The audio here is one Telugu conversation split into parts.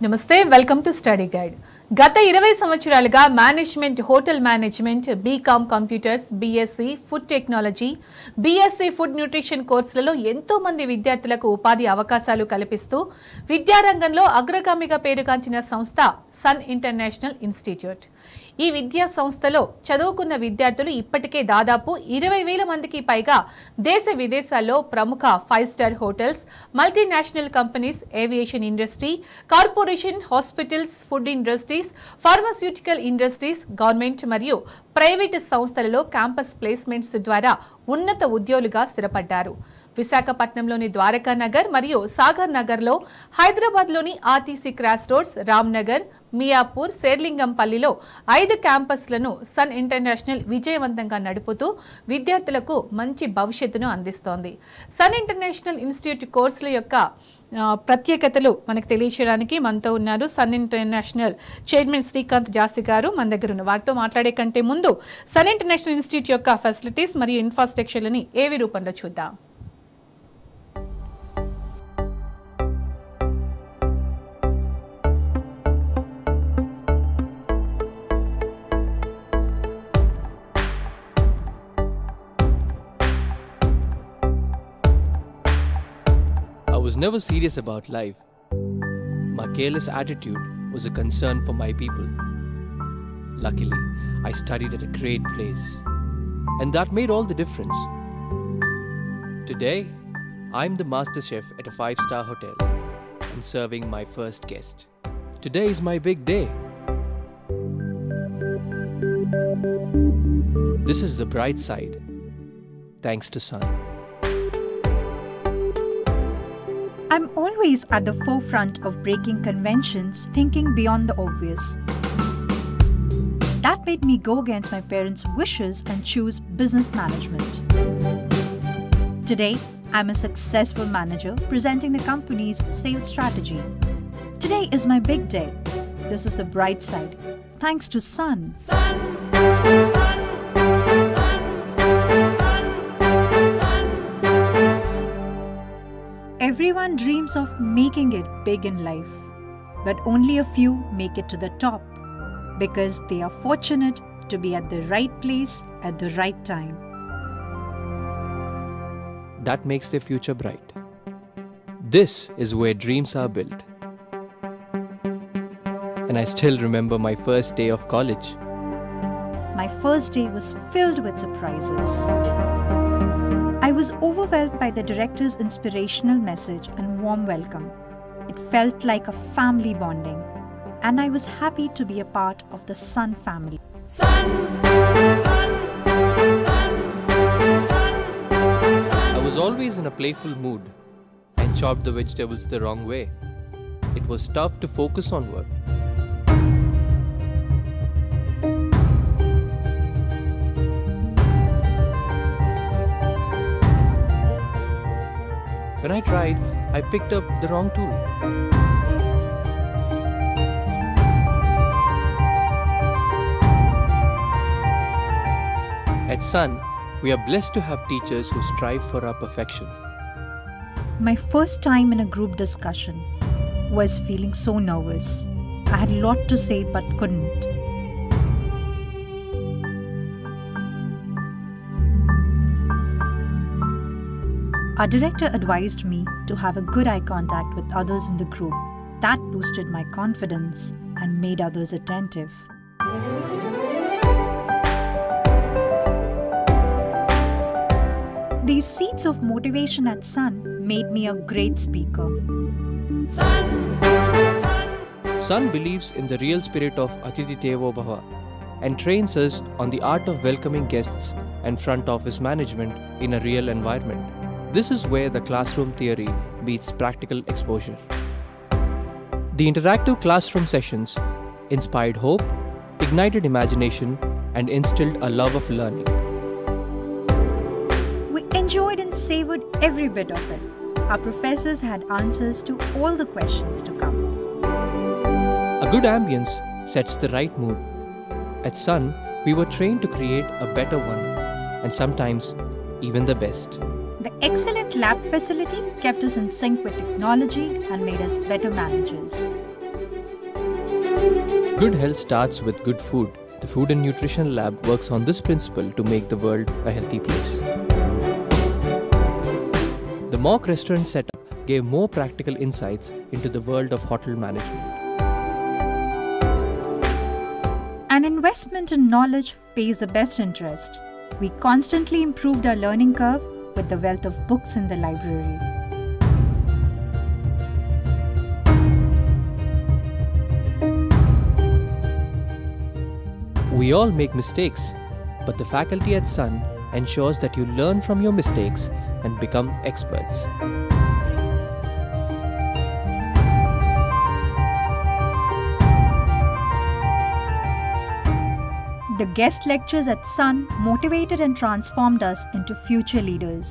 నమస్తే వెల్కమ్ టు స్టడీ గైడ్. గత 20 సంవత్సరాలుగా management, hotel management, BCom computers, BSc food technology, BSc food nutrition కోర్సులలో ఎంతో మంది విద్యార్థులకు ఉపాధి అవకాశాలు కల్పిస్తూ విద్యారంగంలో అగ్రగామిగా పేరుగాంచిన సంస్థ సన్ ఇంటర్నేషనల్ ఇన్స్టిట్యూట్. ఈ విద్యా సంస్థలో చదువుకున్న విద్యార్థులు ఇప్పటికే దాదాపు 20,000 మందికి పైగా దేశ విదేశాల్లో ప్రముఖ 5 star hotels, multinational companies, aviation industry, corporation, hospitals, food industries, pharmaceutical industries, government మరియు ప్రైవేటు సంస్థలలో క్యాంపస్ ప్లేస్మెంట్స్ ద్వారా ఉన్నత ఉద్యోగులుగా స్థిరపడ్డారు. విశాఖపట్నంలోని ద్వారకా నగర్ మరియు సాగర్ నగర్లో, హైదరాబాద్లోని RTC cross roads, Ramnagar, Miyapur, శేర్లింగంపల్లిలో 5 క్యాంపస్లను సన్ ఇంటర్నేషనల్ విజయవంతంగా నడుపుతూ విద్యార్థులకు మంచి భవిష్యత్తును అందిస్తోంది. సన్ ఇంటర్నేషనల్ ఇన్స్టిట్యూట్ కోర్సుల యొక్క ప్రత్యేకతలు మనకు తెలియచేయడానికి మనతో ఉన్నారు సన్ ఇంటర్నేషనల్ చైర్మన్ శ్రీకాంత్ జాస్తి గారు. మన దగ్గర ఉన్న వారితో మాట్లాడే కంటే ముందు సన్ ఇంటర్నేషనల్ ఇన్స్టిట్యూట్ యొక్క ఫెసిలిటీస్ మరియు ఇన్ఫ్రాస్ట్రక్చర్లని ఏవి రూపంలో చూద్దాం. I was never serious about life. My careless attitude was a concern for my people. Luckily, I studied at a great place, and that made all the difference. Today, I'm the master chef at a 5-star hotel and serving my first guest. Today is my big day. This is the bright side, thanks to Sun. I'm always at the forefront of breaking conventions, thinking beyond the obvious. That made me go against my parents' wishes and choose business management. Today, I'm a successful manager presenting the company's sales strategy. Today is my big day. This is the bright side, thanks to Sun. Sun, Sun. Everyone dreams of making it big in life, but only a few make it to the top because they are fortunate to be at the right place at the right time. That makes their future bright. This is where dreams are built. And I still remember my first day of college. My first day was filled with surprises. I was overwhelmed by the director's inspirational message and warm welcome. It felt like a family bonding, and I was happy to be a part of the Sun family. Sun, Sun, Sun, Sun, Sun. I was always in a playful mood and chopped the vegetables the wrong way. It was tough to focus on work. When I tried, I picked up the wrong tool. At Sun, we are blessed to have teachers who strive for our perfection. My first time in a group discussion was feeling so nervous. I had a lot to say but couldn't. Our director advised me to have a good eye contact with others in the group. That boosted my confidence and made others attentive. These seeds of motivation at Sun made me a great speaker. Sun, Sun. Sun believes in the real spirit of Atithi Devo Bhava and trains us on the art of welcoming guests and front office management in a real environment. This is where the classroom theory meets practical exposure. The interactive classroom sessions inspired hope, ignited imagination, and instilled a love of learning. We enjoyed and savored every bit of it. Our professors had answers to all the questions to come. A good ambience sets the right mood. At Sun, we were trained to create a better one, and sometimes even the best. The excellent lab facility kept us in sync with technology and made us better managers. Good health starts with good food. The Food and Nutrition Lab works on this principle to make the world a healthy place. The mock restaurant setup gave more practical insights into the world of hotel management. An investment in knowledge pays the best interest. We constantly improved our learning curve with the wealth of books in the library. We all make mistakes, but the faculty at Sun ensures that you learn from your mistakes and become experts. The guest lectures at Sun motivated and transformed us into future leaders.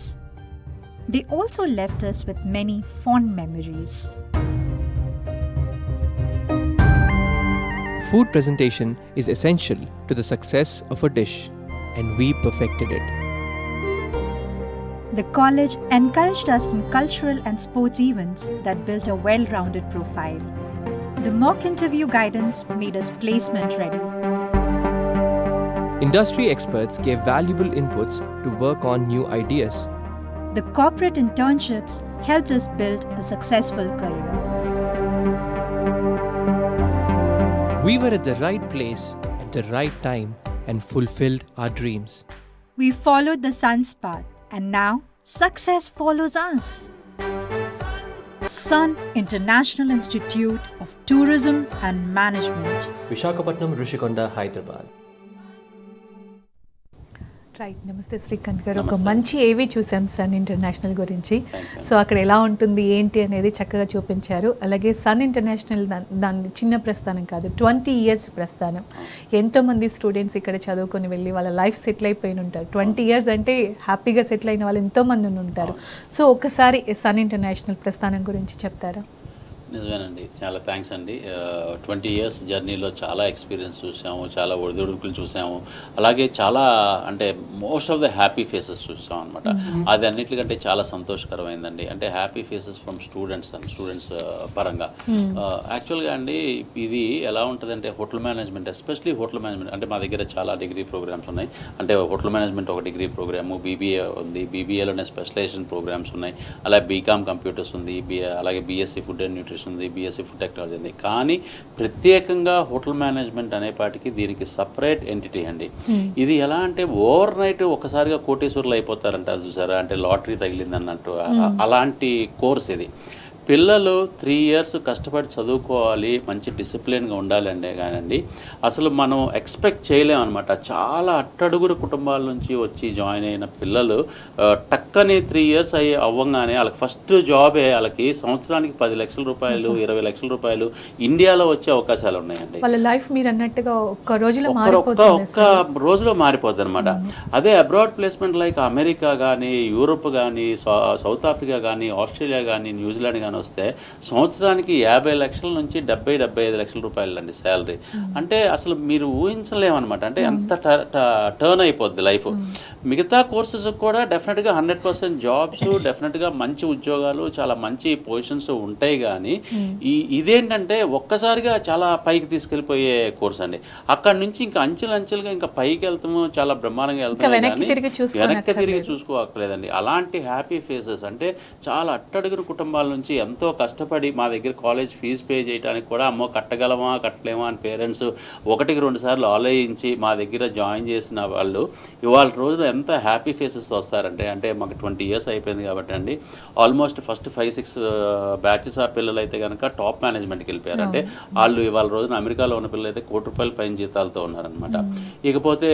They also left us with many fond memories. Food presentation is essential to the success of a dish, and we perfected it. The college encouraged us in cultural and sports events that built a well-rounded profile. The mock interview guidance made us placement ready. Industry experts gave valuable inputs to work on new ideas. The corporate internships helped us build a successful career. We were at the right place at the right time and fulfilled our dreams. We followed the Sun's path, and now success follows us. Sun International Institute of Tourism and Management. Visakhapatnam, Rishikonda, Hyderabad. Right, నమస్తే శ్రీకాంత్ గారు. ఒక మంచి ఏవి చూసాం సన్ ఇంటర్నేషనల్ గురించి. సో అక్కడ ఎలా ఉంటుంది ఏంటి అనేది చక్కగా చూపించారు. అలాగే సన్ ఇంటర్నేషనల్ దాని చిన్న ప్రస్థానం కాదు, 20 years ప్రస్థానం. ఎంతోమంది స్టూడెంట్స్ ఇక్కడ చదువుకొని వెళ్ళి వాళ్ళ లైఫ్ సెటిల్ అయిపోయి ఉంటారు. 20 years అంటే హ్యాపీగా సెటిల్ అయిన వాళ్ళు ఎంతోమంది ఉంటారు. సో ఒక్కసారి సన్ ఇంటర్నేషనల్ ప్రస్థానం గురించి చెప్తారా? నిజమేనండి, చాలా థ్యాంక్స్ అండి. 20 years జర్నీలో చాలా ఎక్స్పీరియన్స్ చూసాము, చాలా ఒడిదుడుకులు చూసాము, అలాగే చాలా అంటే most of the happy faces చూసాం అనమాట. అది అన్నిటికంటే చాలా సంతోషకరమైందండి. అంటే happy faces from students and students పరంగా. యాక్చువల్గా అండి ఇది ఎలా ఉంటుందంటే hotel management, especially hotel management అంటే మా దగ్గర చాలా డిగ్రీ ప్రోగ్రామ్స్ ఉన్నాయి. అంటే హోటల్ మేనేజ్మెంట్ ఒక డిగ్రీ ప్రోగ్రాము, బీబీఏ ఉంది, బీబీఏలోనే స్పెషలైజేషన్ ప్రోగ్రామ్స్ ఉన్నాయి, అలాగే బీకామ్ కంప్యూటర్స్ ఉంది, అలాగే బీఎస్సీ ఫుడ్ అండ్ న్యూట్రిషన్ ఉంది, బీఎస్సీ ఫుడ్ టెక్నాలజీ ఉంది. కానీ ప్రత్యేకంగా హోటల్ మేనేజ్మెంట్ అనేపాటికి దీనికి సపరేట్ ఎంటిటీ అండి. ఇది ఎలా అంటే ఓవర్ నైట్ ఒకసారిగా కోటేశ్వర్లు అయిపోతారంటారు చూసారా, అంటే లాటరీ తగిలింది అన్నట్టు అలాంటి కోర్స్ ఇది. పిల్లలు 3 years కష్టపడి చదువుకోవాలి, మంచి డిసిప్లిన్గా ఉండాలంటే కానండి అసలు మనం ఎక్స్పెక్ట్ చేయలేమన్నమాట. చాలా అట్టడుగురు కుటుంబాల నుంచి వచ్చి జాయిన్ అయిన పిల్లలు టక్కని 3 years అవ్వగానే వాళ్ళకి ఫస్ట్ జాబే వాళ్ళకి సంవత్సరానికి 10 లక్షల రూపాయలు 20 లక్షల రూపాయలు ఇండియాలో వచ్చే అవకాశాలు ఉన్నాయండి. వాళ్ళ లైఫ్ మీరు అన్నట్టుగా ఒక్క రోజులో మారిపోతుంది అనమాట. అదే అబ్రాడ్ ప్లేస్మెంట్ లైక్ అమెరికా కానీ, యూరోప్ కానీ, సౌత్ ఆఫ్రికా కానీ, ఆస్ట్రేలియా కానీ, న్యూజిలాండ్ కానీ వస్తే సంవత్సరానికి 50 లక్షల నుంచి 70-75 లక్షల రూపాయలు అండి శాలరీ. అంటే అసలు మీరు ఊహించలేమన్నమాట. అంటే ఎంత టర్న్ అయిపోద్ది లైఫ్. మిగతా కోర్సెస్ కూడా డెఫినెట్గా 100% జాబ్స్, డెఫినెట్గా మంచి ఉద్యోగాలు, చాలా మంచి పొజిషన్స్ ఉంటాయి. కానీ ఇదేంటంటే ఒక్కసారిగా చాలా పైకి తీసుకెళ్ళిపోయే కోర్స్ అండి. అక్కడ నుంచి ఇంకా అంచెలంచెలుగా ఇంకా పైకి వెళ్తాము, చాలా బ్రహ్మాండంగా వెళ్తాము, వెనక్కి తిరిగి చూసుకోవట్లేదండి. అలాంటి హ్యాపీ ఫేసెస్ అంటే చాలా అట్టడుగురు కుటుంబాల నుంచి ఎంతో కష్టపడి మా దగ్గర కాలేజ్ ఫీజు పే చేయడానికి కూడా అమ్మో కట్టగలమా కట్టలేమా అని పేరెంట్స్ 1-2 సార్లు ఆలోచించి మా దగ్గర జాయిన్ చేసిన వాళ్ళు ఇవాళ రోజున ఎంత హ్యాపీ ఫేసెస్ వస్తారంటే, అంటే మాకు 20 years అయిపోయింది కాబట్టి అండి ఆల్మోస్ట్ ఫస్ట్ 5-6 బ్యాచెస్ ఆ పిల్లలు అయితే కనుక టాప్ మేనేజ్మెంట్కి వెళ్ళిపోయారు. అంటే వాళ్ళు ఇవాళ రోజున అమెరికాలో ఉన్న పిల్లలు అయితే ₹1 కోటి పైన జీతాలతో ఉన్నారనమాట. ఇకపోతే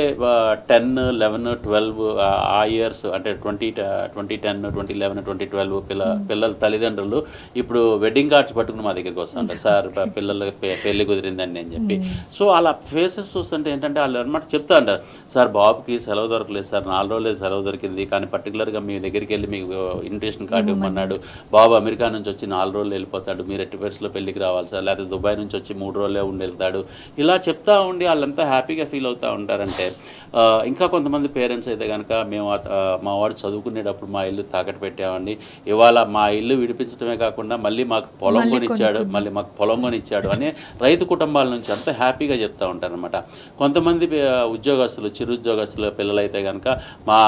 10, 11, 12 ఆ ఇయర్స్ అంటే 2010, 2011, 2012 పిల్లల తల్లిదండ్రులు ఇప్పుడు వెడ్డింగ్ కార్డ్స్ పట్టుకుని మా దగ్గరికి వస్తుంటారు, సార్ పిల్లలకి పెళ్లి కుదిరిందని అని చెప్పి. సో అలా ఫేసెస్ చూస్తుంటే ఏంటంటే వాళ్ళు అనమాట చెప్తా ఉంటారు, సార్ బాబుకి సెలవు దొరకలేదు సార్, 4 రోజులు సెలవు దొరికింది, కానీ పర్టికులర్గా మీ దగ్గరికి వెళ్ళి మీకు ఇన్విటేషన్ కార్డు ఇవ్వమన్నాడు, బాబు అమెరికా నుంచి వచ్చి 4 రోజులు వెళ్ళిపోతాడు, మీరు ఎట్టి పరిస్థితుల్లో పెళ్లికి రావాలి సార్, లేకపోతే దుబాయ్ నుంచి వచ్చి 3 రోజులే ఉండి వెళ్తాడు. ఇలా చెప్తా ఉండి వాళ్ళు ఎంత హ్యాపీగా ఫీల్ అవుతూ ఉంటారంటే. ఇంకా కొంతమంది పేరెంట్స్ అయితే కనుక మేము మా వాడు చదువుకునేటప్పుడు మా ఇల్లు తాకట్టు పెట్టామండి, ఇవాళ మా ఇల్లు విడిపించడమే కాకుండా కాకుండా మళ్ళీ మాకు పొలం కొనిచ్చాడు, మళ్ళీ మాకు పొలం కొనిచ్చాడు అని రైతు కుటుంబాల నుంచి అంత హ్యాపీగా చెప్తూ ఉంటారు అనమాట. కొంతమంది ఉద్యోగస్తులు, చిరు ఉద్యోగస్తుల పిల్లలైతే కనుక మా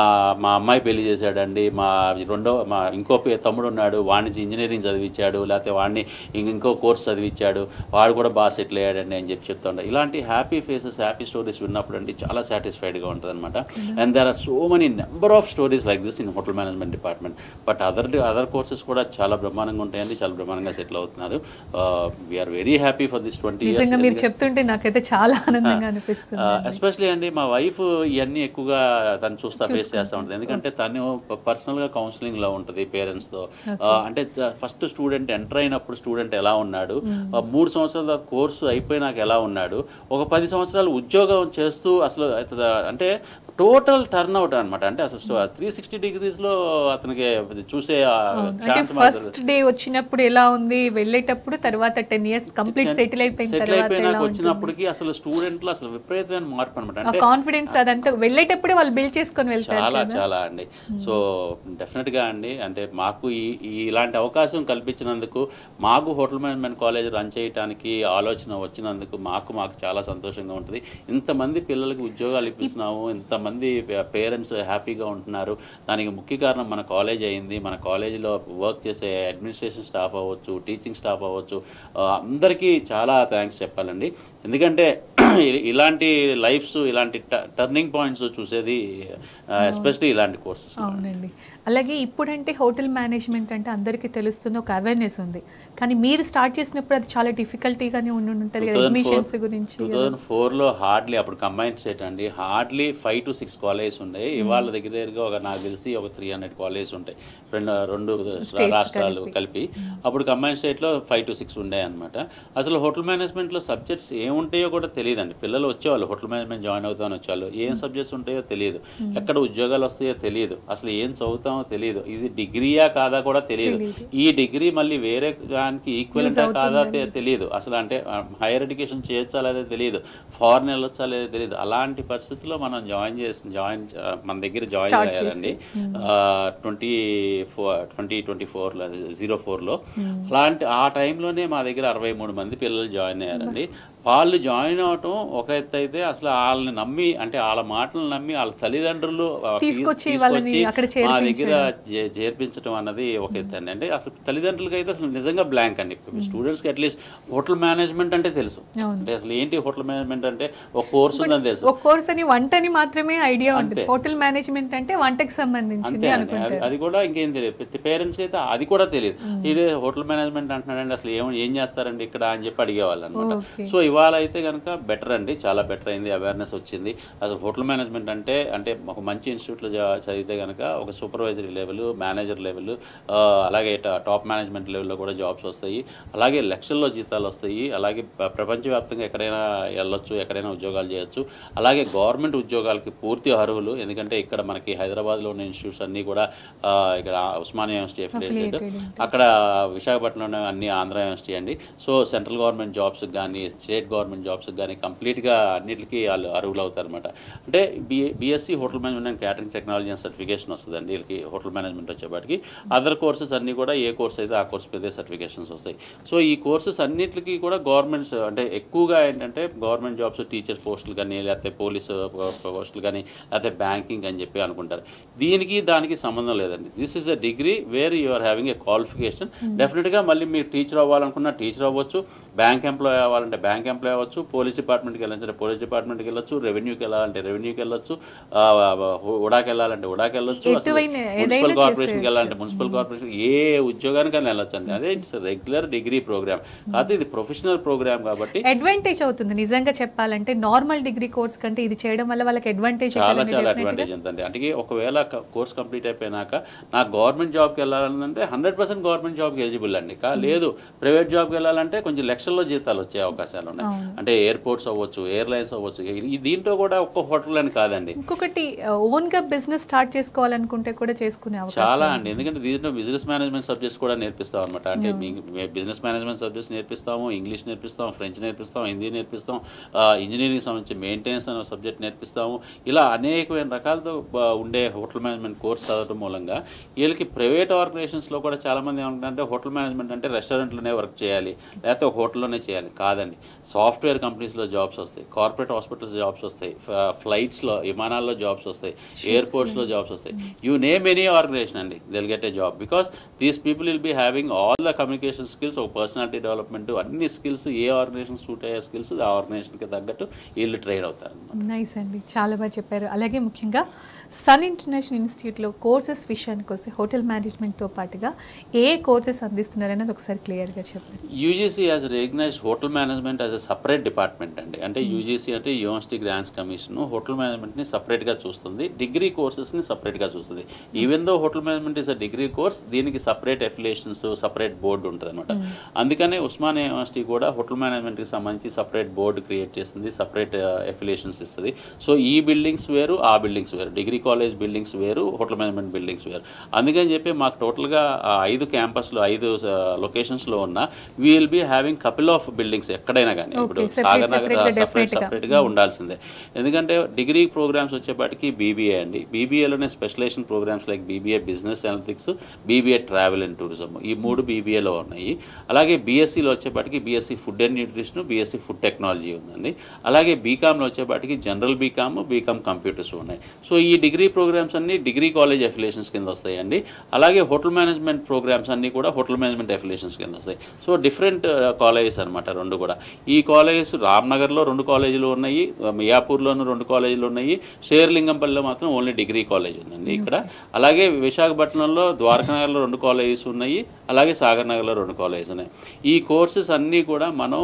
అమ్మాయి పెళ్లి చేశాడండి, మా ఇంకో తమ్ముడు ఉన్నాడు, వాడిని ఇంజనీరింగ్ చదివించాడు, లేకపోతే వాడిని ఇంకో కోర్స్ చదివించాడు, వాడు కూడా బాగా సెటిల్ అయ్యాడండి అని చెప్తూ ఉంటారు. ఇలాంటి హ్యాపీ ఫేసెస్, హ్యాపీ స్టోరీస్ విన్నప్పుడు అండి చాలా సాటిస్ఫైడ్గా ఉంటుంది అనమాట. And there are so many number of stories like this in hotel management department. But other courses కూడా చాలా బ్రహ్మాండంగా ఉంటాయండి, చాలా బ్రహ్మాండంగా సెటిల్ అవుతున్నారు. We are very happy for this 20 years. మీరు చెప్తుంటే నాకైతే చాలా ఆనందంగా అనిపిస్తుంది. ఎస్పెషలీ అండి మా వైఫ్ ఇవన్నీ ఎక్కువగా తను ఫేస్ చేస్తూ ఉంటుంది. ఎందుకంటే తను పర్సనల్గా కౌన్సిలింగ్లో ఉంటుంది పేరెంట్స్తో. అంటే ఫస్ట్ స్టూడెంట్ ఎంటర్ అయినప్పుడు స్టూడెంట్ ఎలా ఉన్నాడు, 3 సంవత్సరాల కోర్సు అయిపోయినాక ఎలా ఉన్నాడు, ఒక 10 సంవత్సరాలు ఉద్యోగం చేస్తూ అసలు అంటే టోటల్ టర్న్ అవుట్ అనమాట. అంటే అసలు 360 degreesలో అతనికి చూసే ఫస్ట్ డే వచ్చినప్పుడు ఎలా ఉంది, వెళ్ళేటప్పుడు తర్వాత 10 years కంప్లీట్ సెటిల్ అయిపోయినాక వచ్చినప్పటికి అసలు స్టూడెంట్లో అసలు విపరీతమైన మార్పు అనమాట. అంటే కాన్ఫిడెన్స్ అదంతా వెళ్ళేటప్పుడే వాళ్ళు బిల్డ్ చేసుకొని వెళ్తారు. చాలా అండి. సో డెఫినెట్గా అండి, అంటే మాకు ఇలాంటి అవకాశం కల్పించినందుకు, మాకు హోటల్ మేనేజ్మెంట్ కాలేజ్ రన్ చేయడానికి ఆలోచన వచ్చినందుకు మాకు చాలా సంతోషంగా ఉంటుంది. ఇంతమంది పిల్లలకి ఉద్యోగాలు ఇప్పిస్తున్నాము, ఇంతమంది పేరెంట్స్ హ్యాపీగా ఉంటున్నారు. దానికి ముఖ్య కారణం మన కాలేజ్ అయింది. మన కాలేజీలో వర్క్ చేసే అడ్మినిస్ట్రేషన్ స్టాఫ్ అవ్వచ్చు, టీచింగ్ స్టాఫ్ అవ్వచ్చు, అందరికీ చాలా థ్యాంక్స్ చెప్పాలండి. ఎందుకంటే ఇలాంటి లైఫ్స్, ఇలాంటి టర్నింగ్ పాయింట్స్ చూసేది ఎస్పెషలీ ఇలాంటి కోర్సెస్. అవునండి. అలాగే ఇప్పుడంటే హోటల్ మేనేజ్మెంట్ అంటే అందరికీ తెలుస్తుంది, ఒక అవేర్నెస్ ఉంది. కానీ మీరు స్టార్ట్ చేసినప్పుడు అది చాలా డిఫికల్టీగానే ఉంటుంది కదా, అడ్మిషన్స్ గురించి. 2004లో హార్డ్లీ, అప్పుడు కంబైన్డ్ స్టేట్ అండి, హార్డ్లీ 5 to 6 కాలేజెస్ ఉన్నాయి. ఇవాళ దగ్గరగా నాకు తెలిసి ఒక 300 కాలేజెస్ ఉంటాయి, రెండు రాష్ట్రాలు కలిపి. అప్పుడు కంబైన్డ్ స్టేట్లో 5 to 6 ఉండే అనమాట. అసలు హోటల్ మేనేజ్మెంట్లో సబ్జెక్ట్స్ ఏముంటాయో కూడా తెలియదండి. పిల్లలు వచ్చేవాళ్ళు, హోటల్ మేనేజ్మెంట్ జాయిన్ అవుతామని వచ్చేవాళ్ళు, ఏం సబ్జెక్ట్స్ ఉంటాయో తెలియదు, ఎక్కడ ఉద్యోగాలు వస్తాయో తెలియదు, అసలు ఏం చదువుతామో తెలియదు, ఇది డిగ్రీయా కాదా కూడా తెలియదు, ఈ డిగ్రీ మళ్ళీ వేరే దానికి ఈక్వల్గా కాదా తెలియదు, అసలు అంటే హైయర్ ఎడ్యుకేషన్ చేయొచ్చా లేదా తెలియదు, ఫారెన్ వెళ్ళొచ్చా లేదా తెలియదు. అలాంటి పరిస్థితుల్లో మనం మన దగ్గర జాయిన్ అయ్యారండి 2024లో. అలాంటి ఆ టైంలోనే మా దగ్గర 63 మంది పిల్లలు జాయిన్ అయ్యారండి. వాళ్ళు జాయిన్ అవటం ఒక ఎత్తు అయితే, అసలు వాళ్ళని నమ్మి, అంటే వాళ్ళ మాటలను నమ్మి వాళ్ళ తల్లిదండ్రులు తీసుకొచ్చి మా దగ్గర చేర్పించడం అన్నది ఒక ఎత్తు అండి. అంటే అసలు తల్లిదండ్రులకి అయితే అసలు నిజంగా బ్లాంక్ అండి. స్టూడెంట్స్కి అట్లీస్ట్ హోటల్ మేనేజ్మెంట్ అంటే తెలుసు, అంటే అసలు ఏంటి హోటల్ మేనేజ్మెంట్ అంటే ఒక కోర్స్ ఉందని తెలుసు, ఒక కోర్స్ అని వంటని మాత్రమే ఐడియా ఉంటుంది. హోటల్ మేనేజ్మెంట్ అంటే వంటకి సంబంధించింది అనుకుంటారు. అది కూడా ఇంకేం తెలియదు, ప్రతి పేరెంట్స్ అయితే అది కూడా తెలియదు. ఇదే హోటల్ మేనేజ్మెంట్ అంటున్నాడండి, అసలు ఏం చేస్తారండి ఇక్కడ అని చెప్పి అడిగేవాళ్ళు అనమాట. సో ఇవాళ అయితే కనుక బెటర్ అండి, చాలా బెటర్ అయింది, అవేర్నెస్ వచ్చింది. అసలు హోటల్ మేనేజ్మెంట్ అంటే ఒక మంచి ఇన్స్టిట్యూట్లో చదివితే కనుక ఒక సూపర్వైజరీ లెవెల్, మేనేజర్ లెవెల్, అలాగే టాప్ మేనేజ్మెంట్ లెవెల్లో కూడా జాబ్స్ వస్తాయి, అలాగే లక్షల్లో జీతాలు వస్తాయి, అలాగే ప్రపంచవ్యాప్తంగా ఎక్కడైనా వెళ్ళొచ్చు, ఎక్కడైనా ఉద్యోగాలు చేయొచ్చు. అలాగే గవర్నమెంట్ ఉద్యోగాలకి పూర్తి అర్హులు, ఎందుకంటే ఇక్కడ మనకి హైదరాబాద్లో ఉన్న ఇన్స్టిట్యూట్స్ అన్నీ కూడా, ఇక్కడ ఉస్మానియా యూనివర్సిటీ అఫిలియేటెడ్, అక్కడ విశాఖపట్నంలో అన్ని ఆంధ్ర యూనివర్సిటీ అండి. సో సెంట్రల్ గవర్నమెంట్ జాబ్స్కి కానీ, స్టేట్ గవర్నమెంట్ జాబ్స్కి కానీ కంప్లీట్గా అన్నిటికీ వాళ్ళు అర్హులు అవుతారు అనమాట. అంటే BSc hotel management and catering technology and certification వస్తుందండి వీళ్ళకి. హోటల్ మేనేజ్మెంట్ వచ్చేపాటికి అదర్ కోర్సెస్ అన్నీ కూడా ఏ కోర్స్ అయితే ఆ కోర్స్ మీదే సర్టిఫికేషన్స్ వస్తాయి. సో ఈ కోర్సెస్ అన్నిటికీ కూడా గవర్నమెంట్స్, అంటే ఎక్కువగా ఏంటంటే గవర్నమెంట్ జాబ్స్, టీచర్ పోస్టులు కానీ, లేకపోతే పోలీస్ పోస్టులు కానీ, లేకపోతే బ్యాంకింగ్ అని చెప్పి అనుకుంటారు. దానికి సంబంధం లేదండి. This is a degree where you are having a qualification. డెఫినెట్గా మళ్ళీ మీరు టీచర్ అవ్వాలనుకున్నా టీచర్ అవ్వచ్చు, బ్యాంక్ ఎంప్లాయ్ అవ్వాలంటే బ్యాంక్ ఎంప్లాయ్ అవ్వచ్చు, పోలీస్ డిపార్ట్మెంట్కి వెళ్ళాలంటే పోలీస్ డిపార్ట్మెంట్కి వెళ్ళొచ్చు, రెవెన్యూకి వెళ్ళాలంటే రెవెన్యూకి వెళ్ళొచ్చు, ఉడాకి వెళ్ళాలంటే ఉడాకి వెళ్ళొచ్చు, మున్సిపల్ కార్పొరేషన్కి వెళ్ళాలంటే మున్సిపల్ కార్పొరేషన్, ఏ ఉద్యోగానికైనా వెళ్ళొచ్చు అండి. అదే ఇట్స్ రెగ్యులర్ డిగ్రీ ప్రోగ్రామ్ కాదు, ఇది ప్రొఫెషనల్ ప్రోగ్రామ్ కాబట్టి అడ్వాంటేజ్ అవుతుంది. నిజంగా చెప్పాలంటే నార్మల్ డిగ్రీ కోర్స్ కంటే ఇది చేయడం వల్ల వాళ్ళకి అడ్వాంటేజ్, చాలా అడ్వాంటేజ్ ఉందండి. అంటే ఒకవేళ కోర్స్ కంప్లీట్ అయిపోయినాక నాకు గవర్నమెంట్ జాబ్కి వెళ్ళాలంటే 100% గవర్నమెంట్ జాబ్కి ఎలిజిబుల్ అండి. లేదు ప్రైవేట్ జాబ్కి వెళ్ళాలంటే కొంచెం లక్షల్లో జీతాలు వచ్చే అవకాశాలు ఉన్నాయి. అంటే ఎయిర్పోర్ట్స్ అవ్వచ్చు, ఎయిర్లైన్స్ అవ్వచ్చు, దీంట్లో కూడా ఒక్క హోటల్ అని కాదండి. ఇంకొకటి ఓన్గా బిజినెస్ స్టార్ట్ చేసుకోవాలనుకుంటే కూడా చేసుకునే అవకాశం చాలా అండి. ఎందుకంటే దీంట్లో బిజినెస్ మేనేజ్మెంట్ సబ్జెక్ట్స్ కూడా నేర్పిస్తాం అనమాట. అంటే బిజినెస్ మేనేజ్మెంట్ సబ్జెక్ట్స్ నేర్పిస్తాము, ఇంగ్లీష్ నేర్పిస్తాం, ఫ్రెంచ్ నేర్పిస్తాం, హిందీ నేర్పిస్తాం, ఇంజనీరింగ్ సంబంధించి మెయింటెనెన్స్ అనే సబ్జెక్ట్ నేర్పిస్తాము. ఇలా అనేకమైన రకాలతో ఉండే హోటల్ మేనేజ్మెంట్ కోర్స్ చదవడం మూలంగా వీళ్ళకి ప్రైవేట్ ఆర్గనైజేషన్స్లో కూడా చాలామంది ఏమంటారంటే హోటల్ మేనేజ్మెంట్ అంటే రెస్టారెంట్లోనే వర్క్ చేయాలి, లేకపోతే ఒక హోటల్లోనే చేయాలి. కాదండి, సాఫ్ట్వేర్ కంపెనీస్లో జాబ్స్ వస్తాయి, కార్పొరేట్ హాస్పిటల్స్ జాబ్స్ వస్తాయి, ఫ్లైట్స్లో విమానాల్లో జాబ్స్ వస్తాయి, ఎయిర్పోర్ట్స్లో జాబ్స్ వస్తాయి. యూ నేమ్ ఎనీ ఆర్గనైజేషన్ అండి, they'll get a job. Because these people will be having all the communication skills, ఒక పర్సనాలిటీ డెవలప్మెంట్, అన్ని స్కిల్స్, ఏ ఆర్గనైజేషన్ సూట్ అయ్యే స్కిల్స్ ఆ ఆర్గనైజేషన్కి తగ్గట్టు వీళ్ళు ట్రైన్ అవుతారు. నైస్ అండి, చాలా బాగా చెప్పారు. అలాగే ముఖ్యంగా సన్ ఇంటర్నేషనల్ ఇన్స్టిట్యూట్లో కోర్సెస్ విషయానికి వస్తే హోటల్ మేనేజ్మెంట్తో పాటుగా ఏ కోర్సెస్ అందిస్తున్నారు అనేది ఒకసారి క్లియర్గా చెప్పండి. UGC has recognised hotel management as a separate department అండి. అంటే యూజీసీ అంటే యూనివర్సిటీ గ్రాంట్స్ కమిషన్ హోటల్ మేనేజ్మెంట్ని సపరేట్గా చూస్తుంది, డిగ్రీ కోర్సెస్ని సపరేట్గా చూస్తుంది. Even though hotel management is a degree course, దీనికి సపరేట్ అఫిలియేషన్స్, సపరేట్ బోర్డు ఉంటుంది అనమాట. అందుకనే ఉస్మానియా యూనివర్సిటీ కూడా హోటల్ మేనేజ్మెంట్కి సంబంధించి సపరేట్ బోర్డు క్రియేట్ చేస్తుంది, సపరేట్ అఫిలియేషన్స్ ఇస్తుంది. సో ఈ బిల్డింగ్స్ వేరు, ఆ బిల్డింగ్స్ వేరు, డిగ్రీ కాలేజ్ బిల్డింగ్స్ వేరు, హోటల్ మేనేజ్మెంట్ బిల్డింగ్స్ వేరు. అందుకని చెప్పి మాకు టోటల్గా 5 క్యాంపస్లో 5 లొకేషన్స్లో ఉన్న we will be having couple of buildings ఎక్కడైనా కానీ. ఇప్పుడు సాగర్నగర్ సపరేట్గా ఉండాల్సిందే. ఎందుకంటే డిగ్రీ ప్రోగ్రామ్స్ వచ్చేపాటికి బీబీఏ అండి, బీబీఏలోనే specialisation programmes like BBA business analytics, BBA travel and tourism, ఈ 3 బీబీఏలో ఉన్నాయి. అలాగే బీఎస్సీలో వచ్చేపాటికి BSc food and nutrition, BSc food technology ఉందండి. అలాగే బీకామ్లో వచ్చేపాటికి జనరల్ బీకామ్, బీకామ్ కంప్యూటర్స్ ఉన్నాయి. సో ఈ డిగ్రీ ప్రోగ్రామ్స్ అన్ని డిగ్రీ కాలేజ్ అఫిలియేషన్స్ కింద వస్తాయండి. అలాగే హోటల్ మేనేజ్మెంట్ ప్రోగ్రామ్స్ అన్నీ కూడా హోటల్ మేనేజ్మెంట్ అఫిలియేషన్స్ కింద వస్తాయి. సో డిఫరెంట్ కాలేజెస్ అనమాట 2 కూడా. ఈ కాలేజెస్ రామ్నగర్లో 2 కాలేజీలు ఉన్నాయి, మియాపూర్లోనూ 2 కాలేజీలు ఉన్నాయి, షేర్లింగంపల్లిలో మాత్రం ఓన్లీ డిగ్రీ కాలేజ్ ఉందండి ఇక్కడ. అలాగే విశాఖపట్నంలో ద్వారకానగర్లో 2 కాలేజెస్ ఉన్నాయి, అలాగే సాగర్ నగర్లో 2 కాలేజెస్ ఉన్నాయి. ఈ కోర్సెస్ అన్నీ కూడా మనం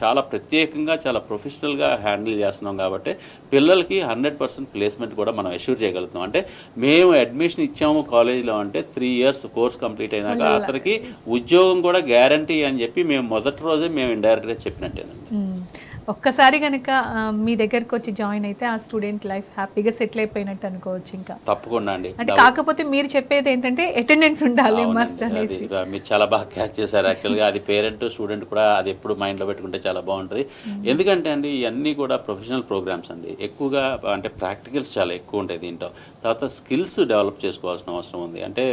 చాలా ప్రత్యేకంగా, చాలా ప్రొఫెషనల్గా హ్యాండిల్ చేస్తున్నాం కాబట్టి పిల్లలకి 100% ప్లేస్మెంట్ కూడా మనం అష్యూర్ చేయగలుగుతాం. అంటే మేము అడ్మిషన్ ఇచ్చాము కాలేజీలో అంటే 3 years కోర్స్ కంప్లీట్ అయినాక అతనికి ఉద్యోగం కూడా గ్యారంటీ అని చెప్పి మేము మొదటి రోజే మేము ఇండైరెక్ట్గా చెప్పినట్టేనండి. ఒక్కసారి కనుక మీ దగ్గరకు వచ్చి జాయిన్ అయితే ఆ స్టూడెంట్ లైఫ్ హ్యాపీగా సెటిల్ అయిపోయినట్టు అనుకోవచ్చు. ఇంకా తప్పకుండా అండి. అంటే కాకపోతే మీరు చెప్పేది ఏంటంటే అటెండెన్స్ ఉండాలి మస్ట్ అనేసి. మీరు చాలా బాగా క్యాచ్ చేశారు. యాక్చువల్గా అది పేరెంట్ స్టూడెంట్ కూడా అది ఎప్పుడు మైండ్లో పెట్టుకుంటే చాలా బాగుంటుంది. ఎందుకంటే అండి ఇవన్నీ కూడా ప్రొఫెషనల్ ప్రోగ్రామ్స్ అండి, ఎక్కువగా అంటే ప్రాక్టికల్స్ చాలా ఎక్కువ ఉంటాయి దీంట్లో. తర్వాత స్కిల్స్ డెవలప్ చేసుకోవాల్సిన అవసరం ఉంది. అంటే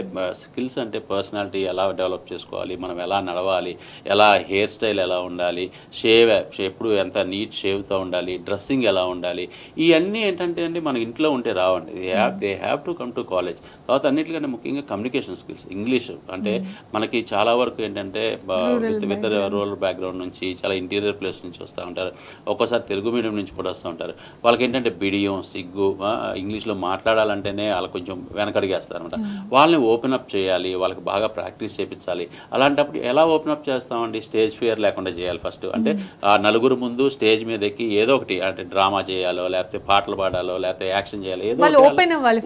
స్కిల్స్ అంటే పర్సనాలిటీ ఎలా డెవలప్ చేసుకోవాలి, మనం ఎలా నడవాలి, ఎలా హెయిర్ స్టైల్ ఎలా ఉండాలి, షేవ్ ఎప్పుడు ఎంత నీట్ షేవ్తో ఉండాలి, డ్రెస్సింగ్ ఎలా ఉండాలి, ఇవన్నీ ఏంటంటే అండి మన ఇంట్లో ఉంటే రావండి. They have to come to college. తర్వాత అన్నిటికంటే ముఖ్యంగా కమ్యూనికేషన్ స్కిల్స్, ఇంగ్లీష్. అంటే మనకి చాలా వరకు ఏంటంటే విత్ రూరల్ బ్యాక్గ్రౌండ్ నుంచి, చాలా ఇంటీరియర్ ప్లేస్ నుంచి వస్తూ ఉంటారు, ఒక్కోసారి తెలుగు మీడియం నుంచి కూడా వస్తూ ఉంటారు. వాళ్ళకి ఏంటంటే బిడియం, సిగ్గు, ఇంగ్లీష్లో మాట్లాడాలంటేనే వాళ్ళకి కొంచెం వెనకడిగేస్తారు అనమాట. వాళ్ళని ఓపెన్ అప్ చేయాలి, వాళ్ళకి బాగా ప్రాక్టీస్ చేయించాలి. అలాంటప్పుడు ఎలా ఓపెన్ అప్ చేస్తామండి? స్టేజ్ ఫియర్ లేకుండా చేయాలి ఫస్ట్. అంటే ఆ నలుగురు ముందు స్టేజ్ మీద ఎక్కి ఏదో ఒకటి అంటే డ్రామా చేయాలో, లేకపోతే పాటలు పాడాలో, లేకపోతే యాక్షన్ చేయాలో, ఏదో ఓపెన్ అవ్వాలి.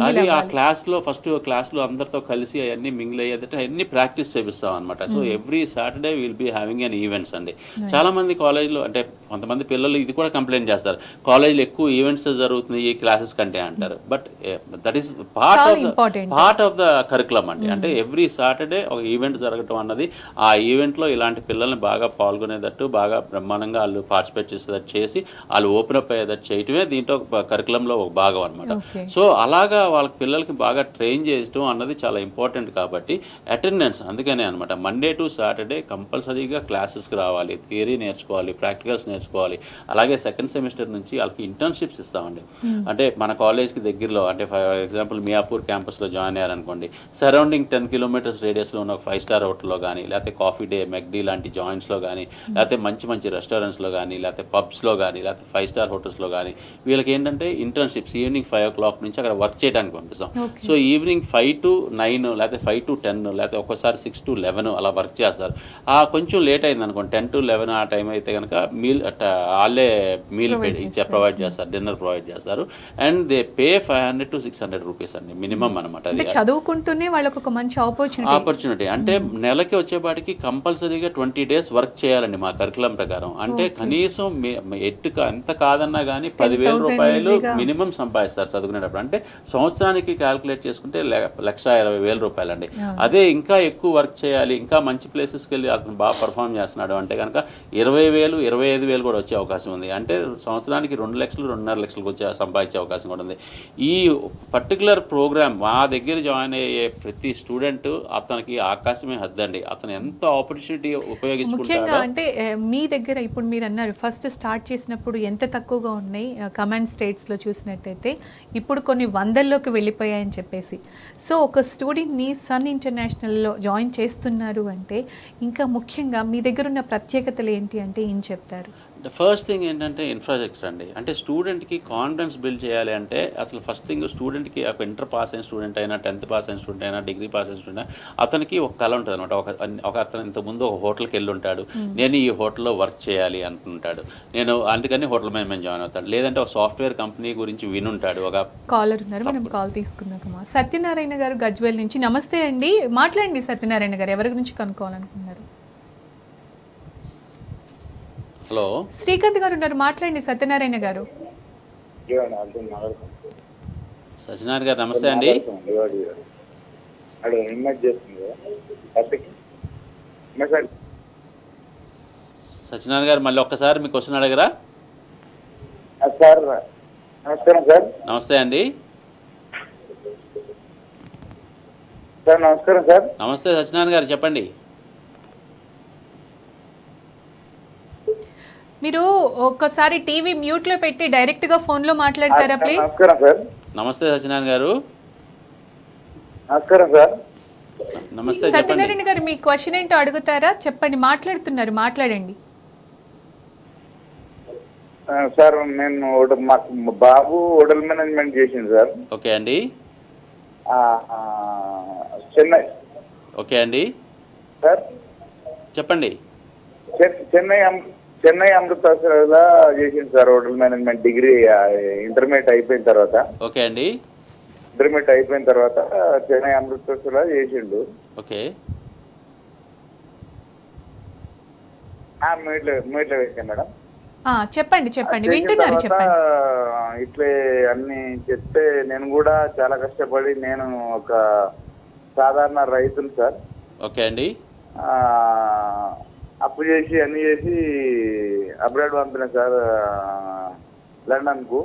అది ఆ క్లాస్లో ఫస్ట్ క్లాస్లో అందరితో కలిసి అవన్నీ మింగిల్ అయ్యేదంటే అన్ని ప్రాక్టీస్ చేపిస్తాం అనమాట. So every Saturday will be having an events అండి. చాలా మంది కాలేజ్లో అంటే కొంతమంది పిల్లలు ఇది కూడా కంప్లైంట్ చేస్తారు, కాలేజ్లో ఎక్కువ ఈవెంట్స్ జరుగుతుంది ఈ క్లాసెస్ కంటే అంటారు. But that is part of the curriculum అండి. అంటే ఎవ్రీ సాటర్డే ఒక ఈవెంట్ జరగటం అన్నది, ఆ ఈవెంట్లో ఇలాంటి పిల్లల్ని బాగా పాల్గొనేటట్టు, బాగా బ్రహ్మాండంగా వాళ్ళు పార్టిసిపేట్ చేసేటట్టు చేసి వాళ్ళు ఓపెన్ అప్ అయ్యేటట్టు చేయటమే దీంట్లో కరికులంలో ఒక భాగం అనమాట. సో అలాగా వాళ్ళ పిల్లలకి బాగా ట్రైన్ చేయడం అన్నది చాలా ఇంపార్టెంట్. కాబట్టి అటెండెన్స్ అందుకనే అనమాట, మండే టు సాటర్డే కంపల్సరీగా క్లాసెస్కి రావాలి, థియరీ నేర్చుకోవాలి, ప్రాక్టికల్స్ నేర్చుకోవాలి. అలాగే సెకండ్ సెమిస్టర్ నుంచి వాళ్ళకి ఇంటర్న్షిప్స్ ఇస్తామండి. అంటే మన కాలేజ్కి దగ్గరలో, అంటే ఫర్ ఎగ్జాంపుల్ మియాపూర్ క్యాంపస్లో జాయిన్ అయ్యారనుకోండి, సరౌండింగ్ 10 kilometers రేడియస్లో ఉన్న ఒక 5-star హోటల్లో కానీ, లేకపోతే కాఫీ డే, మెక్డీ లాంటి జాయింట్స్లో కానీ, లేకపోతే మంచి మంచి రెస్టారెంట్స్లో కానీ, లేకపోతే పబ్స్లో కానీ, లేకపోతే 5-star హోటల్స్లో కానీ వీళ్ళకి ఏంటంటే ఇంటర్న్షిప్స్ ఈవినింగ్ 5 o'clock నుంచి అక్కడ వర్క్ చేయడానికి పంపిస్తాం. సో ఈవినింగ్ 5 to 9, లేకపోతే 5 to 10, లేకపోతే ఒక్కోసారి 6 to 11 అలా వర్క్ చేస్తారు. కొంచెం లేట్ అయింది అనుకోండి, 10 to 11 ఆ టైం అయితే కనుక మీల్ వాళ్ళే మీల్ ప్రొవైడ్ చేస్తారు, డిన్నర్ ప్రొవైడ్ చేస్తారు. And they pay 500 to 600 rupees అండి మినిమం అనమాట. చదువుకుంటూనే వాళ్ళకి ఒక మంచి ఆపర్చునిటీ. అంటే నెలకి వచ్చేపాటికి కంపల్సరీగా 20 days వర్క్ చేయాలండి మా కరికులం ప్రకారం. అంటే కనీసం ఎంత కాదన్నా కానీ 10,000 రూపాయలు మినిమం సంపాదిస్తారు చదువుకునేటప్పుడు. అంటే సంవత్సరానికి క్యాల్కులేట్ చేసుకుంటే 1,20,000 రూపాయలండి. అదే ఇంకా ఎక్కువ వర్క్ చేయాలి, ఇంకా మంచి ప్లేసెస్కి వెళ్ళి అతను బాగా పర్ఫామ్ చేస్తున్నాడు అంటే కనుక 20,000, 25,000 కూడా వచ్చే అవకాశం ఉంది. అంటే సంవత్సరానికి 2 లక్షలు, 2.5 లక్షలకు సంపాదించే అవకాశం కూడా ఉంది. ఈ పర్టికులర్ ప్రోగ్రామ్ మా దగ్గర జాయిన్ అయ్యే ప్రతి స్టూడెంట్ అతనికి ఆకాశమే హద్దండి. అతను ఎంత ఆపర్చునిటీ ఉపయోగించుకుంటాడో. ముఖ్యంగా అంటే మీ దగ్గర ఇప్పుడు మీరు అన్నారు ఫస్ట్ స్టార్ట్ చేసినప్పుడు ఎంత తక్కువగా ఉన్నాయి కమాండ్ స్టేట్స్లో చూసినట్టయితే ఇప్పుడు కొన్ని వందల్లోకి వెళ్ళిపోయాయని చెప్పేసి. సో ఒక స్టూడెంట్ని సన్ ఇంటర్నేషనల్లో జాయిన్ చేస్తున్నారు అంటే ఇంకా ముఖ్యంగా మీ దగ్గర ఉన్న ప్రత్యేకతలు ఏంటి అంటే ఏం చెప్తారు? ఫస్ట్ థింగ్ ఏంటంటే ఇన్ఫ్రాస్ట్రక్చర్ అండి. అంటే స్టూడెంట్కి కాన్ఫిడెన్స్ బిల్డ్ చేయాలి అంటే అసలు ఫస్ట్ థింగ్ స్టూడెంట్కి ఒక ఇంటర్ పాస్ అయిన స్టూడెంట్ అయినా, 10th పాస్ అయిన స్టూడెంట్ అయినా, డిగ్రీ పాస్ అయిన స్టూడెంట్ అయినా అతనికి ఒక కళ ఉంటుంది అనమాట. ఒక అతను ఇంతకుముందు ఒక హోటల్కి వెళ్ళి ఉంటాడు, నేను ఈ హోటల్లో వర్క్ చేయాలి అనుకుంటాడు, నేను అందుకని హోటల్ మేనేజ్మెంట్ జాయిన్ అవుతాడు. లేదంటే ఒక సాఫ్ట్వేర్ కంపెనీ గురించి వినుంటాడు. ఒక కాలర్ ఉన్నారు, మనం కాల్ తీసుకున్నాకమ్మా. సత్యనారాయణ గారు గజ్వేల్ నుంచి. నమస్తే అండి, మాట్లాడండి సత్యనారాయణ గారు. ఎవరి గురించి కనుక్కోవాలనుకున్నారు? హలో, శ్రీకాంత్ గారు ఉన్నారు, మాట్లాడండి సత్యనారాయణ గారు. సత్యనారాయణ గారు నమస్తే అండి. సత్యనారాయణ గారు మళ్ళీ ఒక్కసారి మీ క్వశ్చన్ అడగరా? సార్ నమస్కారం సార్. నమస్తే అండి. సార్ నమస్కారం సార్. నమస్తే సత్యనారాయణ గారు, చెప్పండి. మీరు ఒక్కసారి టీవీ మ్యూట్ లో పెట్టి డైరెక్ట్ గా ఫోన్ లో మాట్లాడతారా ప్లీజ్? నమస్కారం సార్. నమస్తే సత్యనారాయణ గారు. నమస్కారం సార్. నమస్తే. సత్యనారాయణ గారు మీ క్వశ్చన్ ఏంటో అడుగుతారా? చెప్పండి, మాట్లాడుతున్నారు, మాట్లాడండి. సార్ నేను మాకు బాబు హోటల్ మేనేజ్మెంట్ చేసింది సార్. ఓకే అండి. చెన్నై. ఓకే అండి సార్ చెప్పండి. చెన్నై అమృతసర్లో చేసింది sir hotel management degree intermediate అయిపోయిన తర్వాత. ఓకే అండి. ఇంటర్మీడియట్ అయిపోయిన తర్వాత చెన్నై అమృతసర్లో చేసిండు. ఓకే. మీట్లో వేసాను మేడం. చెప్పండి చెప్పండి, వింటున్నారు, చెప్పండి. ఇట్లే అన్ని చెప్తే నేను కూడా చాలా కష్టపడి, నేను ఒక సాధారణ రైతును సార్. ఓకే అండి. అప్పు చేసి అన్ని చేసి అబ్రాడ్ పంపిన సార్, లండన్ కు.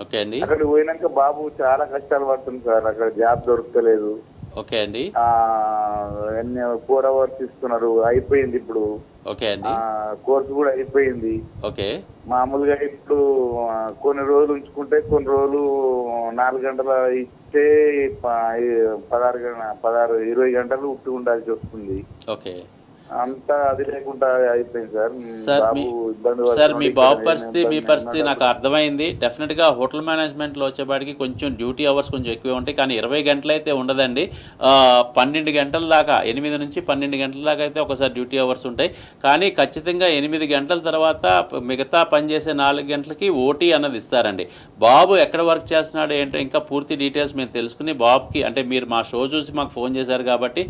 ఓకే అండి. అక్కడికి పోయినాక బాబు చాలా కష్టాలు పడుతుంది సార్. అక్కడ జాబ్ దొరకలేదు. ఓకే అండి. 4 hours ఇస్తున్నారు, అయిపోయింది ఇప్పుడు. ఓకే అండి. కోర్సు కూడా అయిపోయింది. ఓకే. మామూలుగా ఇప్పుడు కొన్ని రోజులు ఉంచుకుంటే కొన్ని రోజులు 4 గంటలు ఇస్తే 20 గంటలు ఉట్టి ఉండాల్సి వస్తుంది. ఓకే. అంతా అది లేకుండా అయిపోయింది సార్. మీ బాబు పరిస్థితి, మీ పరిస్థితి నాకు అర్థమైంది. డెఫినెట్గా హోటల్ మేనేజ్మెంట్లో వచ్చేపాటికి కొంచెం డ్యూటీ అవర్స్ కొంచెం ఎక్కువ ఉంటాయి, కానీ 20 గంటలు అయితే ఉండదండి. 12 గంటల దాకా, 8 నుంచి 12 గంటల దాకా అయితే ఒకసారి డ్యూటీ అవర్స్ ఉంటాయి. కానీ ఖచ్చితంగా 8 గంటల తర్వాత మిగతా పనిచేసే 4 గంటలకి ఓటీ అన్నది ఇస్తారండి. బాబు ఎక్కడ వర్క్ చేస్తున్నాడు ఏంటో ఇంకా పూర్తి డీటెయిల్స్ మేము తెలుసుకుని బాబుకి, అంటే మీరు మా షో చూసి మాకు ఫోన్ చేశారు కాబట్టి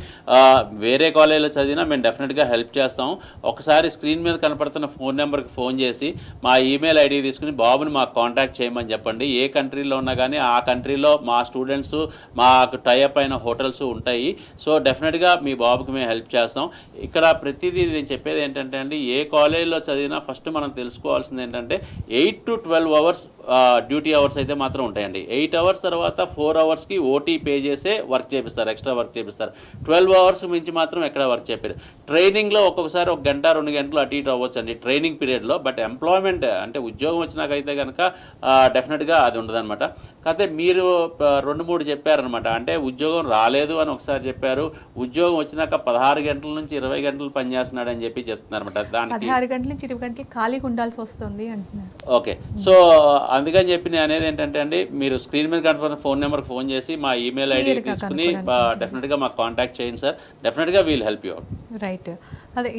వేరే కాలేజీలో చదివినా మేము డెఫినెట్గా హెల్ప్ చేస్తాం. ఒకసారి స్క్రీన్ మీద కనపడుతున్న ఫోన్ నెంబర్కి ఫోన్ చేసి మా ఈమెయిల్ ఐడి తీసుకుని బాబుని మాకు కాంటాక్ట్ చేయమని చెప్పండి. ఏ కంట్రీలో ఉన్నా కానీ ఆ కంట్రీలో మా స్టూడెంట్స్, మాకు టైఅప్ అయిన హోటల్స్ ఉంటాయి. సో డెఫినెట్గా మీ బాబుకి మేము హెల్ప్ చేస్తాం. ఇక్కడ ప్రతిదీ నేను చెప్పేది ఏంటంటే అండి, ఏ కాలేజీలో చదివినా ఫస్ట్ మనం తెలుసుకోవాల్సింది ఏంటంటే 8 to 12 hours డ్యూటీ అవర్స్ అయితే మాత్రం ఉంటాయండి. 8 hours తర్వాత 4 hours ఓటీ పే చేసే వర్క్ చేపిస్తారు, ఎక్స్ట్రా వర్క్ చేపిస్తారు. 12 hours మించి మాత్రం ఎక్కడ వర్క్ చెప్పారు. ట్రైనింగ్లో ఒక్కొక్కసారి 1 గంట 2 గంటలు అటు ఇటు అవ్వచ్చు అండి ట్రైనింగ్ పీరియడ్లో. బట్ ఎంప్లాయ్మెంట్ అంటే ఉద్యోగం వచ్చినాకైతే కనుక డెఫినెట్గా అది ఉండదన్నమాట. కాకపోతే మీరు 2-3 చెప్పారనమాట. అంటే ఉద్యోగం రాలేదు అని ఒకసారి చెప్పారు, ఉద్యోగం వచ్చినాక 16 గంటల నుంచి 20 గంటలు పనిచేస్తున్నాడు అని చెప్పి చెప్తున్నారనమాట. దానికి 16 గంటల నుంచి 20 గంటలు ఖాళీగా ఉండాల్సి వస్తుంది అంటున్నారు. ఓకే. సో అందుకని చెప్పి నేను అనేది ఏంటంటే అండి, మీరు స్క్రీన్ మీద కనుక ఫోన్ నెంబర్కి ఫోన్ చేసి మా ఈమెయిల్ ఐడి తీసుకుని డెఫినెట్గా మాకు కాంటాక్ట్ చేయండి సార్. డెఫినెట్గా we'll help you out. Right. అదే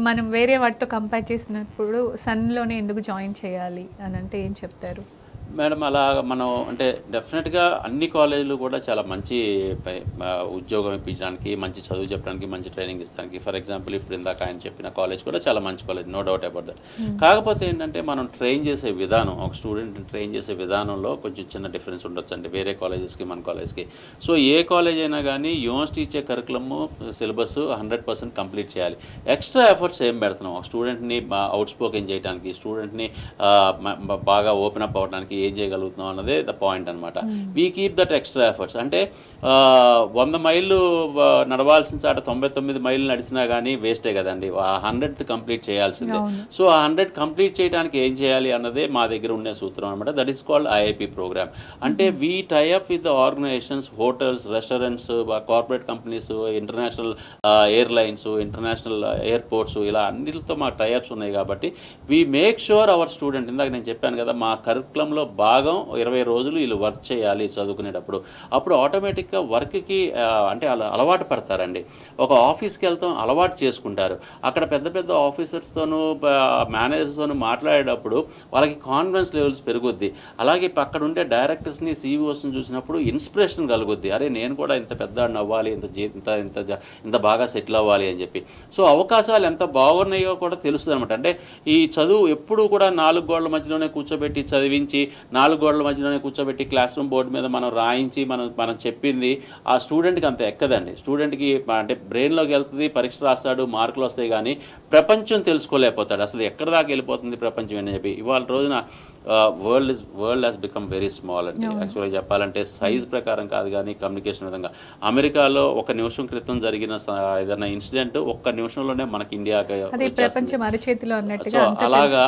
మనం వేరే వాటితో కంపేర్ చేసినప్పుడు సన్లోనే ఎందుకు జాయిన్ చేయాలి అని అంటే ఏం చెప్తారు? మేడం అలా మనం అంటే డెఫినెట్గా అన్ని కాలేజీలు కూడా చాలా మంచి ఉద్యోగం ఇప్పించడానికి, మంచి చదువు చెప్పడానికి, మంచి ట్రైనింగ్ ఇస్తానికి. ఫర్ ఎగ్జాంపుల్ ఇప్పుడు ఇందాక ఆయన చెప్పిన కాలేజ్ కూడా చాలా మంచి college, no doubt about that. కాకపోతే ఏంటంటే మనం ట్రైన్ చేసే విధానం, ఒక స్టూడెంట్ని ట్రైన్ చేసే విధానంలో కొంచెం చిన్న డిఫరెన్స్ ఉండొచ్చు అండి వేరే కాలేజెస్కి మన కాలేజ్కి. సో ఏ కాలేజ్ అయినా కానీ యూనివర్సిటీ ఇచ్చే కరికులము సిలబస్ 100% కంప్లీట్ చేయాలి. ఎక్స్ట్రా ఎఫర్ట్స్ ఏం పెడుతున్నాం ఒక స్టూడెంట్ని అవుట్ స్పోకెన్ చేయడానికి, స్టూడెంట్ని బాగా ఓపెన్ అప్ అవ్వడానికి ఏం చేయగలుగుతున్నాం అన్నదే ద పాయింట్ అనమాట. We keep that extra efforts. అంటే 100 మైళ్ళు నడవాల్సిన చాట 99 మైళ్ళు నడిచినా కానీ వేస్టే కదండి. 100 కంప్లీట్ చేయాల్సిందే. సో ఆ 100 కంప్లీట్ చేయడానికి ఏం చేయాలి అన్నదే మా దగ్గర ఉండే సూత్రం అనమాట. That is called IIP programme. అంటే we tie up with the organisations, hotels, restaurants, corporate companies, international airlines, international airports, ఇలా అన్నిటితో మా టైఅప్స్ ఉన్నాయి. కాబట్టి we make sure our student, ఇందాక నేను చెప్పాను కదా, మా కరికులంలో భాగం 20 రోజులు వీళ్ళు వర్క్ చేయాలి చదువుకునేటప్పుడు. అప్పుడు ఆటోమేటిక్గా వర్క్కి అంటే అలవాటు పడతారండి. ఒక ఆఫీస్కి వెళ్తాం అలవాటు చేసుకుంటారు. అక్కడ పెద్ద పెద్ద ఆఫీసర్స్తోనూ మేనేజర్స్తోనూ మాట్లాడేటప్పుడు వాళ్ళకి కాన్ఫిడెన్స్ లెవెల్స్ పెరుగుద్ది. అలాగే అక్కడ ఉండే డైరెక్టర్స్ని, సీఈఓస్ని చూసినప్పుడు ఇన్స్పిరేషన్ కలుగుద్ది. అరే నేను కూడా ఇంత పెద్ద అవ్వాలి, ఇంత బాగా సెటిల్ అవ్వాలి అని చెప్పి. సో అవకాశాలు ఎంత బాగున్నాయో కూడా తెలుస్తుంది అనమాట. అంటే ఈ చదువు ఎప్పుడూ కూడా 4 గోడల మధ్యలోనే కూర్చోబెట్టి చదివించి, 4 గోడల మధ్యలోనే కూర్చోబెట్టి క్లాస్ రూమ్ బోర్డు మీద మనం రాయించి మనం చెప్పింది ఆ స్టూడెంట్కి అంత ఎక్కదండి. స్టూడెంట్కి అంటే బ్రెయిన్లోకి వెళ్తుంది, పరీక్ష రాస్తాడు, మార్కులు వస్తాయి, కానీ ప్రపంచం తెలుసుకోలేకపోతాడు. అసలు ఎక్కడ దాకా వెళ్ళిపోతుంది ప్రపంచం అని చెప్పి. ఇవాళ రోజున world has become very small అండి. యాక్చువల్గా చెప్పాలంటే సైజ్ ప్రకారం కాదు కానీ కమ్యూనికేషన్ విధంగా. అమెరికాలో 1 నిమిషం క్రితం జరిగిన ఏదైనా ఇన్సిడెంట్ 1 నిమిషంలోనే మనకి ఇండియాకి సో అలాగా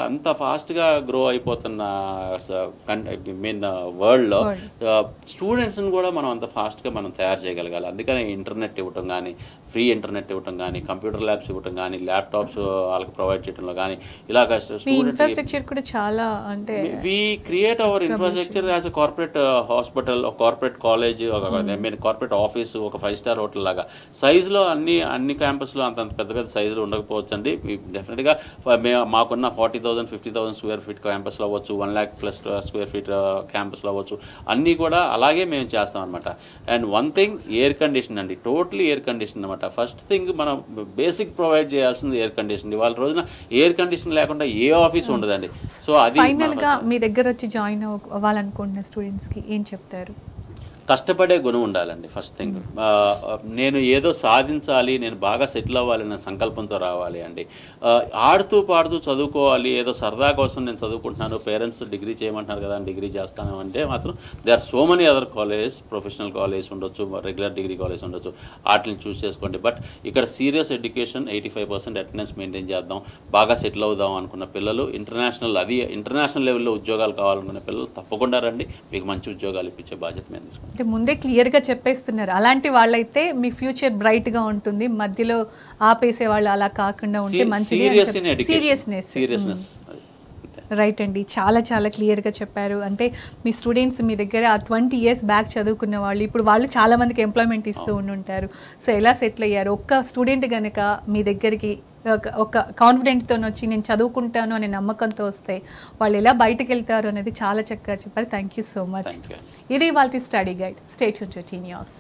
అంత ఫాస్ట్గా గ్రో అయిపోతున్న వరల్డ్లో స్టూడెంట్స్ని కూడా మనం అంత ఫాస్ట్గా మనం తయారు చేయగలగాలి. అందుకని ఇంటర్నెట్ ఇవ్వటం కానీ, ఫ్రీ ఇంటర్నెట్ ఇవ్వటం కానీ, కంప్యూటర్ ల్యాబ్స్ ఇవ్వటం కానీ, ల్యాప్టాప్స్ వాళ్ళకి ప్రొవైడ్ చేయడంలో కానీ, ఇలాగ ఇన్ఫ్రాస్ట్రక్చర్ కూడా చాలా అంటే we create our infrastructure as a corporate hospital, ఒక కార్పొరేట్ కాలేజ్, కార్పొరేట్ ఆఫీస్, ఒక 5-స్టార్ హోటల్ లాగా. సైజులో అన్ని క్యాంపస్లో అంత పెద్ద పెద్ద సైజులు ఉండకపోవచ్చు అండి. డెఫినెట్గా మాకున్న 40,000, 50,000 స్క్వేర్ ఫీట్ క్యాంపస్లో అవ్వచ్చు, 1 lakh+ స్క్వేర్ ఫీట్ క్యాంపస్లో అవ్వచ్చు, అన్నీ కూడా అలాగే మేము చేస్తాం అనమాట. And one thing, air condition అండి, టోటలీ ఎయిర్ కండిషన్ అనమాట. ఫస్ట్ థింగ్ మనం బేసిక్ ప్రొవైడ్ చేయాల్సింది ఎయిర్ కండిషన్. ఇవాళ రోజున ఎయిర్ కండిషన్ లేకుండా ఏ ఆఫీస్ ఉండదండి. సో అది ఫైనల్గా మీ దగ్గర వచ్చి జాయిన్ అవ్వాలనుకుంటున్న స్టూడెంట్స్కి ఏం చెప్తారు? కష్టపడే గుణం ఉండాలండి ఫస్ట్ థింగ్. నేను ఏదో సాధించాలి, నేను బాగా సెటిల్ అవ్వాలనే సంకల్పంతో రావాలి అండి. ఆడుతూ పాడుతూ చదువుకోవాలి, ఏదో సరదా కోసం నేను చదువుకుంటున్నాను, పేరెంట్స్ డిగ్రీ చేయమంటున్నారు కదా అని డిగ్రీ చేస్తాను అంటే మాత్రం they are so many other colleges, professional college ఉండొచ్చు, రెగ్యులర్ డిగ్రీ కాలేజ్ ఉండొచ్చు, వాటిని చూస్ చేసుకోండి. బట్ ఇక్కడ సీరియస్ ఎడ్యుకేషన్, 85% అటెండెన్స్ మెయింటైన్ చేద్దాం, బాగా సెటిల్ అవుదాం అనుకున్న పిల్లలు, ఇంటర్నేషనల్ లెవెల్లో ఉద్యోగాలు కావాలనుకున్న పిల్లలు తప్పకుండా రండి. మీకు మంచి ఉద్యోగాలు ఇప్పించే బాధ్యత మేము తీసుకుంటాం. అంటే ముందే క్లియర్గా చెప్పేస్తున్నారు. అలాంటి వాళ్ళైతే మీ ఫ్యూచర్ బ్రైట్గా ఉంటుంది. మధ్యలో ఆపేసే వాళ్ళు అలా కాకుండా ఉంటే మంచిది. సీరియస్నెస్ రైట్ అండి. చాలా చాలా క్లియర్గా చెప్పారు. అంటే మీ స్టూడెంట్స్ మీ దగ్గర 20 years బ్యాక్ చదువుకున్న వాళ్ళు ఇప్పుడు వాళ్ళు చాలామందికి ఎంప్లాయ్మెంట్ ఇస్తూ ఉంటారు. సో ఎలా సెటిల్ అయ్యారు? ఒక్క స్టూడెంట్ కనుక మీ దగ్గరికి ఒక కాన్ఫిడెంట్తో వచ్చి నేను చదువుకుంటాను అనే నమ్మకంతో వస్తే వాళ్ళు ఎలా బయటకు వెళ్తారు అనేది చాలా చక్కగా చెప్పారు. Thank you so much. ఇది వాళ్ళ study guide. Stay tuned to T news.